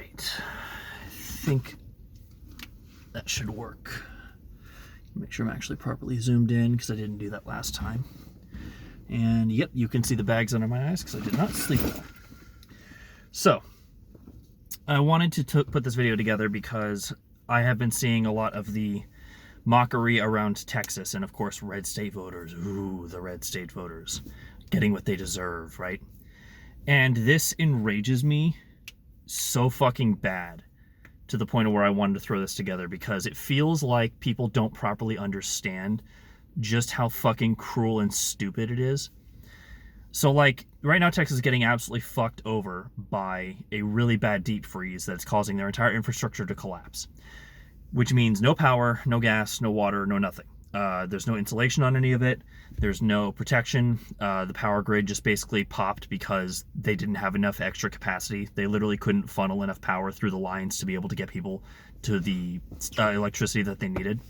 right. I think that should work. Make sure I'm actually properly zoomed in because I didn't do that last time. And yep, you can see the bags under my eyes because I did not sleep well. So, I wanted to put this video together because I have been seeing a lot of the mockery around Texas and, of course, red state voters. Ooh, the red state voters. Getting what they deserve, right? And this enrages me so fucking bad to the point of where I wanted to throw this together because it feels like people don't properly understand just how fucking cruel and stupid it is. So, like, right now Texas is getting absolutely fucked over by a really bad deep freeze that's causing their entire infrastructure to collapse. Which means no power, no gas, no water, no nothing. There's no insulation on any of it. There's no protection. The power grid just basically popped because they didn't have enough extra capacity. They literally couldn't funnel enough power through the lines to be able to get people to the electricity that they needed.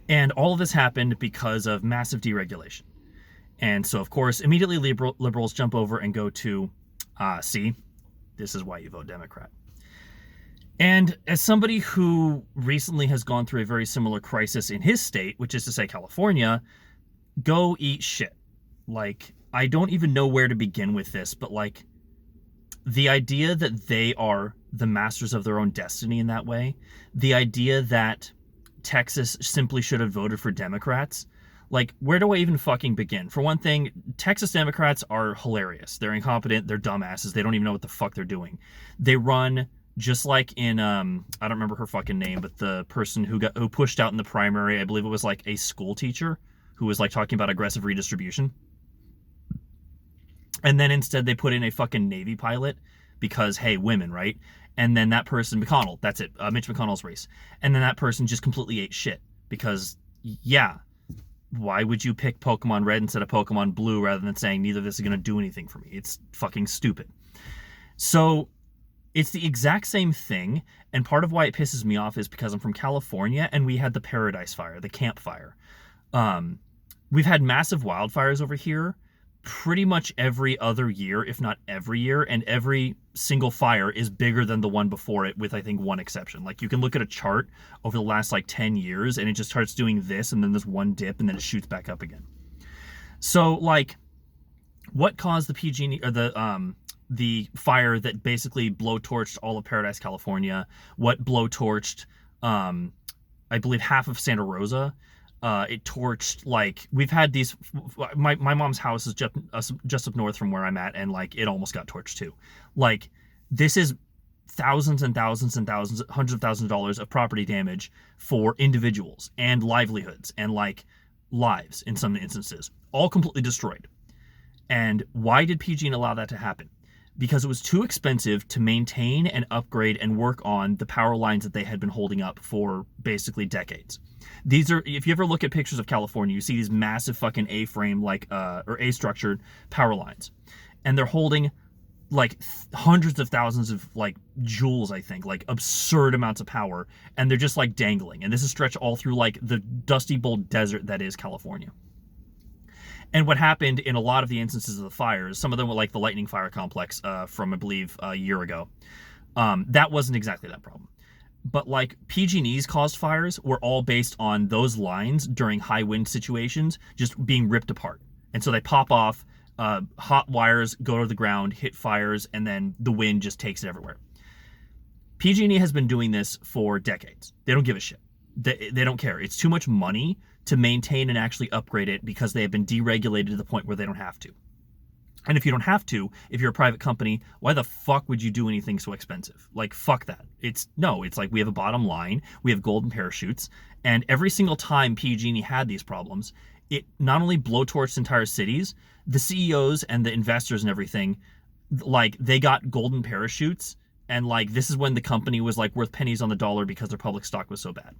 And all of this happened because of massive deregulation. And so, of course, immediately liberals jump over and go to, see, this is why you vote Democrat. And as somebody who recently has gone through a very similar crisis in his state, which is to say California, go eat shit. Like, I don't even know where to begin with this, but like, the idea that they are the masters of their own destiny in that way, the idea that Texas simply should have voted for Democrats, like, where do I even fucking begin? For one thing, Texas Democrats are hilarious. They're incompetent, they're dumbasses, they don't even know what the fuck they're doing. They run just like in, I don't remember her fucking name, but the person who pushed out in the primary, I believe it was like a school teacher who was like talking about aggressive redistribution. And then instead they put in a fucking Navy pilot because, hey, women, right? And then that person, McConnell, that's it, Mitch McConnell's race. And then that person just completely ate shit because, yeah, why would you pick Pokemon Red instead of Pokemon Blue rather than saying neither of this is going to do anything for me? It's fucking stupid. So it's the exact same thing, and part of why it pisses me off is because I'm from California, and we had the Paradise Fire, the Camp Fire. We've had massive wildfires over here pretty much every other year, if not every year, and every single fire is bigger than the one before it, with, I think, one exception. Like, you can look at a chart over the last, like, 10 years, and it just starts doing this, and then there's one dip, and then it shoots back up again. So, like, what caused the PG, or the fire that basically blowtorched all of Paradise, California, what blowtorched, I believe, half of Santa Rosa. It torched, like, we've had these, my mom's house is just up north from where I'm at, and, like, it almost got torched too. Like, this is thousands and thousands and thousands, hundreds of thousands of dollars of property damage for individuals and livelihoods and, like, lives in some instances, all completely destroyed. And why did PG allow that to happen? Because it was too expensive to maintain and upgrade and work on the power lines that they had been holding up for basically decades. These are, if you ever look at pictures of California, you see these massive fucking A-frame, like, or A-structured power lines. And they're holding, like, hundreds of thousands of, like, joules, I think, like, absurd amounts of power. And they're just, like, dangling. And this is stretched all through, like, the dusty bowl desert that is California. And what happened in a lot of the instances of the fires, some of them were like the Lightning Fire Complex from, I believe, a year ago. That wasn't exactly that problem. But, like, PG&E's caused fires were all based on those lines during high wind situations just being ripped apart. And so they pop off, hot wires go to the ground, hit fires, and then the wind just takes it everywhere. PG&E has been doing this for decades. They don't give a shit. They don't care. It's too much money to maintain and actually upgrade it because they have been deregulated to the point where they don't have to. And if you don't have to, if you're a private company, why the fuck would you do anything so expensive? Like, fuck that. It's like we have a bottom line, we have golden parachutes, and every single time PG&E had these problems, it not only blowtorched entire cities, the CEOs and the investors and everything, like, they got golden parachutes, and, like, this is when the company was, like, worth pennies on the dollar because their public stock was so bad.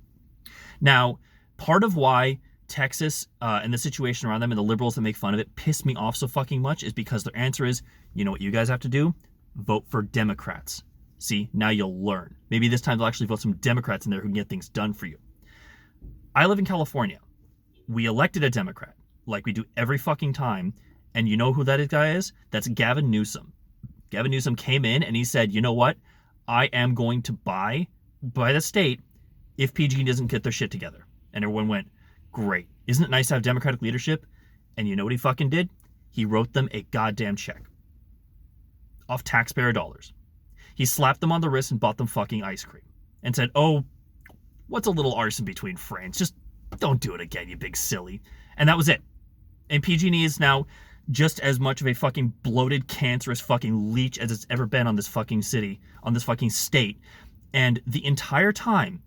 Now, part of why Texas and the situation around them and the liberals that make fun of it piss me off so fucking much is because their answer is, you know what you guys have to do? Vote for Democrats. See, now you'll learn. Maybe this time they'll actually vote some Democrats in there who can get things done for you. I live in California. We elected a Democrat, like we do every fucking time, and you know who that guy is? That's Gavin Newsom. Gavin Newsom came in and he said, you know what? I am going to buy the state if PG doesn't get their shit together. And everyone went, great. Isn't it nice to have Democratic leadership? And you know what he fucking did? He wrote them a goddamn check. Off taxpayer dollars. He slapped them on the wrist and bought them fucking ice cream. And said, oh, what's a little arson between friends? Just don't do it again, you big silly. And that was it. And PG&E is now just as much of a fucking bloated, cancerous fucking leech as it's ever been on this fucking city, on this fucking state. And the entire time,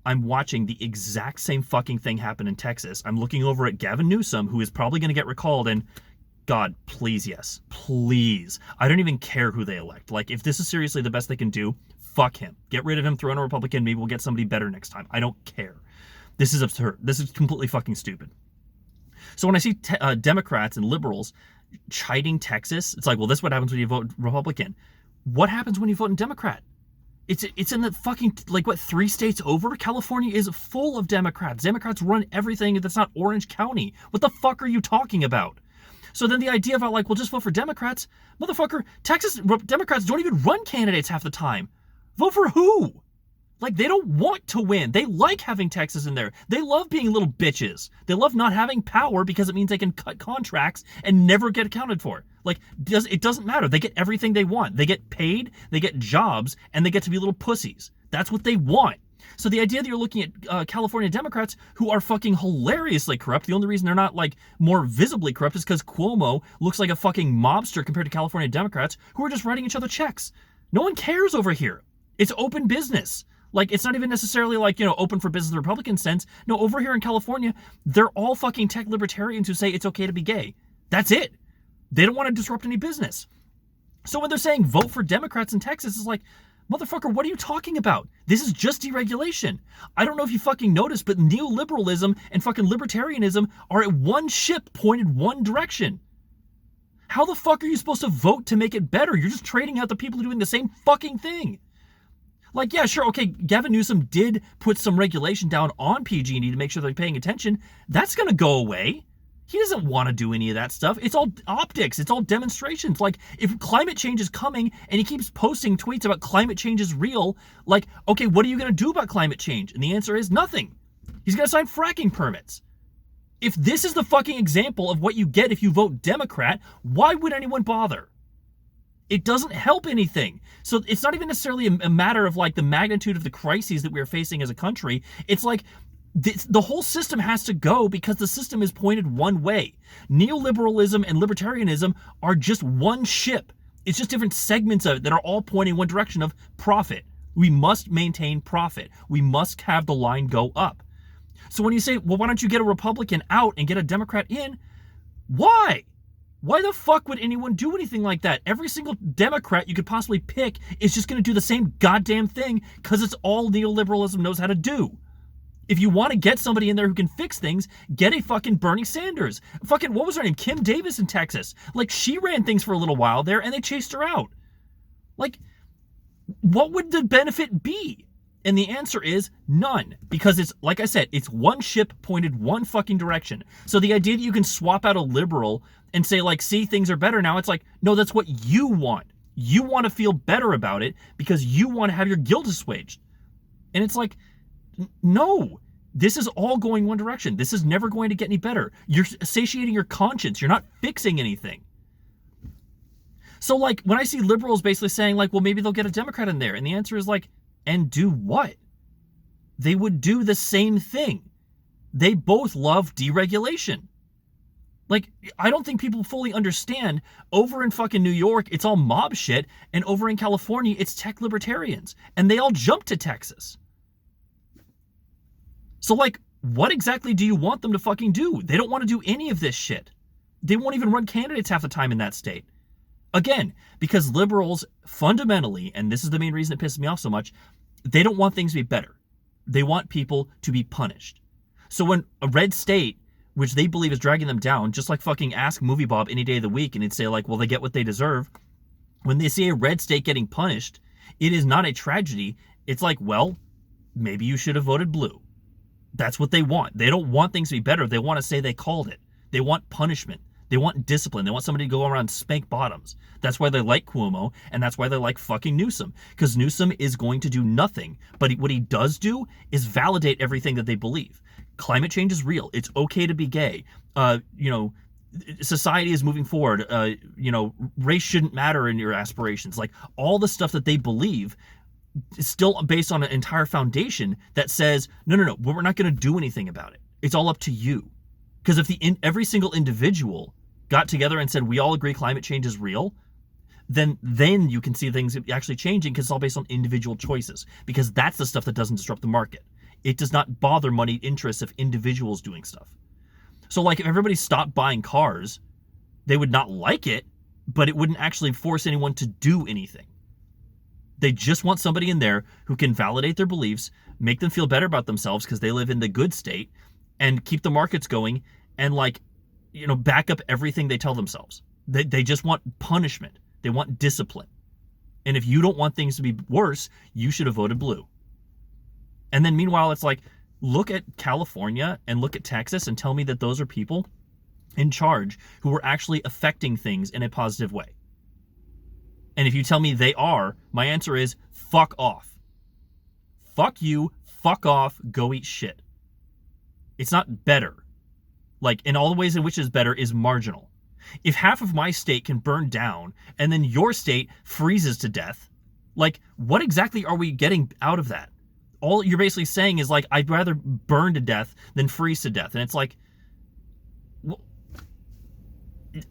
I'm watching the exact same fucking thing happen in Texas. I'm looking over at Gavin Newsom, who is probably going to get recalled, and God, please, yes. Please. I don't even care who they elect. Like, if this is seriously the best they can do, fuck him. Get rid of him, throw in a Republican, maybe we'll get somebody better next time. I don't care. This is absurd. This is completely fucking stupid. So when I see Democrats and liberals chiding Texas, it's like, well, this is what happens when you vote Republican. What happens when you vote in Democrat? It's in the fucking, like, what, 3 states over? California is full of Democrats. Democrats run everything that's not Orange County. What the fuck are you talking about? So then the idea about, like, well, just vote for Democrats. Motherfucker, Texas Democrats don't even run candidates half the time. Vote for who? Like, they don't want to win. They like having Texas in there. They love being little bitches. They love not having power because it means they can cut contracts and never get accounted for. Like, it doesn't matter. They get everything they want. They get paid, they get jobs, and they get to be little pussies. That's what they want. So the idea that you're looking at California Democrats who are fucking hilariously corrupt, the only reason they're not, like, more visibly corrupt is because Cuomo looks like a fucking mobster compared to California Democrats who are just writing each other checks. No one cares over here. It's open business. Like, it's not even necessarily like, you know, open for business in the Republican sense. No, over here in California, they're all fucking tech libertarians who say it's okay to be gay. That's it. They don't want to disrupt any business. So when they're saying vote for Democrats in Texas, it's like, motherfucker, what are you talking about? This is just deregulation. I don't know if you fucking noticed, but neoliberalism and fucking libertarianism are at one ship pointed one direction. How the fuck are you supposed to vote to make it better? You're just trading out the people doing the same fucking thing. Like, yeah, sure, okay, Gavin Newsom did put some regulation down on PG&E to make sure they're paying attention. That's going to go away. He doesn't want to do any of that stuff. It's all optics. It's all demonstrations. Like, if climate change is coming and he keeps posting tweets about climate change is real, like, okay, what are you going to do about climate change? And the answer is nothing. He's going to sign fracking permits. If this is the fucking example of what you get if you vote Democrat, why would anyone bother? It doesn't help anything. So it's not even necessarily a matter of, like, the magnitude of the crises that we're facing as a country. It's like the whole system has to go because the system is pointed one way. Neoliberalism and libertarianism are just one ship. It's just different segments of it that are all pointing one direction of profit. We must maintain profit. We must have the line go up. So when you say, well, why don't you get a Republican out and get a Democrat in? Why? Why the fuck would anyone do anything like that? Every single Democrat you could possibly pick is just going to do the same goddamn thing because it's all neoliberalism knows how to do. If you want to get somebody in there who can fix things, get a fucking Bernie Sanders. Fucking, what was her name? Kim Davis in Texas. Like, she ran things for a little while there and they chased her out. Like, what would the benefit be? And the answer is none. Because it's, like I said, it's one ship pointed one fucking direction. So the idea that you can swap out a liberal and say, like, see, things are better now, it's like, no, that's what you want. You want to feel better about it because you want to have your guilt assuaged. And it's like, no, this is all going one direction. This is never going to get any better. You're satiating your conscience. You're not fixing anything. So, like, when I see liberals basically saying, like, well, maybe they'll get a Democrat in there. And the answer is, like, and do what? They would do the same thing. They both love deregulation. Like, I don't think people fully understand. Over in fucking New York, it's all mob shit. And over in California, it's tech libertarians. And they all jump to Texas. So, like, what exactly do you want them to fucking do? They don't want to do any of this shit. They won't even run candidates half the time in that state. Again, because liberals fundamentally, and this is the main reason it pisses me off so much, they don't want things to be better. They want people to be punished. So when a red state, which they believe is dragging them down, just like fucking ask Movie Bob any day of the week and he'd say, like, well, they get what they deserve. When they see a red state getting punished, it is not a tragedy. It's like, well, maybe you should have voted blue. That's what they want. They don't want things to be better. They want to say they called it. They want punishment. They want discipline. They want somebody to go around and spank bottoms. That's why they like Cuomo, and that's why they like fucking Newsom. Because Newsom is going to do nothing. But what he does do is validate everything that they believe. Climate change is real. It's okay to be gay. Society is moving forward. Race shouldn't matter in your aspirations. Like, all the stuff that they believe is still based on an entire foundation that says, no, we're not going to do anything about it. It's all up to you. Because if every single individual got together and said, we all agree climate change is real, then you can see things actually changing, because it's all based on individual choices. Because that's the stuff that doesn't disrupt the market. It does not bother money interests of individuals doing stuff. So, like, if everybody stopped buying cars, they would not like it, but it wouldn't actually force anyone to do anything. They just want somebody in there who can validate their beliefs, make them feel better about themselves because they live in the good state, and keep the markets going, and, back up everything they tell themselves. They just want punishment. They want discipline. And if you don't want things to be worse, you should have voted blue. And then meanwhile, it's like, look at California and look at Texas and tell me that those are people in charge who are actually affecting things in a positive way. And if you tell me they are, my answer is fuck off. Fuck you, fuck off, go eat shit. It's not better. Like, in all the ways in which it's better is marginal. If half of my state can burn down and then your state freezes to death, like, what exactly are we getting out of that? All you're basically saying is, like, I'd rather burn to death than freeze to death. And it's like, well,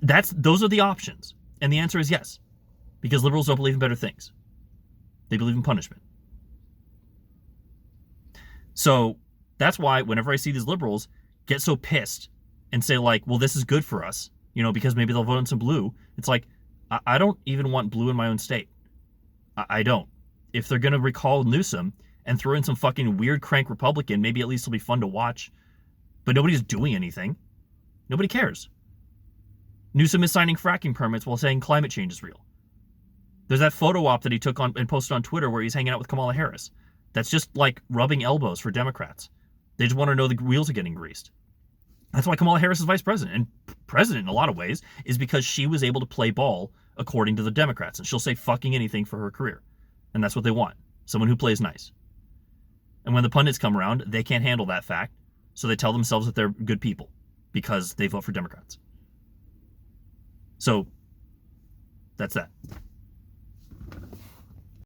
those are the options. And the answer is yes. Because liberals don't believe in better things. They believe in punishment. So that's why whenever I see these liberals get so pissed and say, like, well, this is good for us, because maybe they'll vote in some blue. It's like, I don't even want blue in my own state. I don't. If they're going to recall Newsom and throw in some fucking weird crank Republican, maybe at least it'll be fun to watch. But nobody's doing anything. Nobody cares. Newsom is signing fracking permits while saying climate change is real. There's that photo op that he took on and posted on Twitter where he's hanging out with Kamala Harris. That's just like rubbing elbows for Democrats. They just want to know the wheels are getting greased. That's why Kamala Harris is vice president. And president, in a lot of ways, is because she was able to play ball according to the Democrats. And she'll say fucking anything for her career. And that's what they want. Someone who plays nice. And when the pundits come around, they can't handle that fact. So they tell themselves that they're good people because they vote for Democrats. So that's that.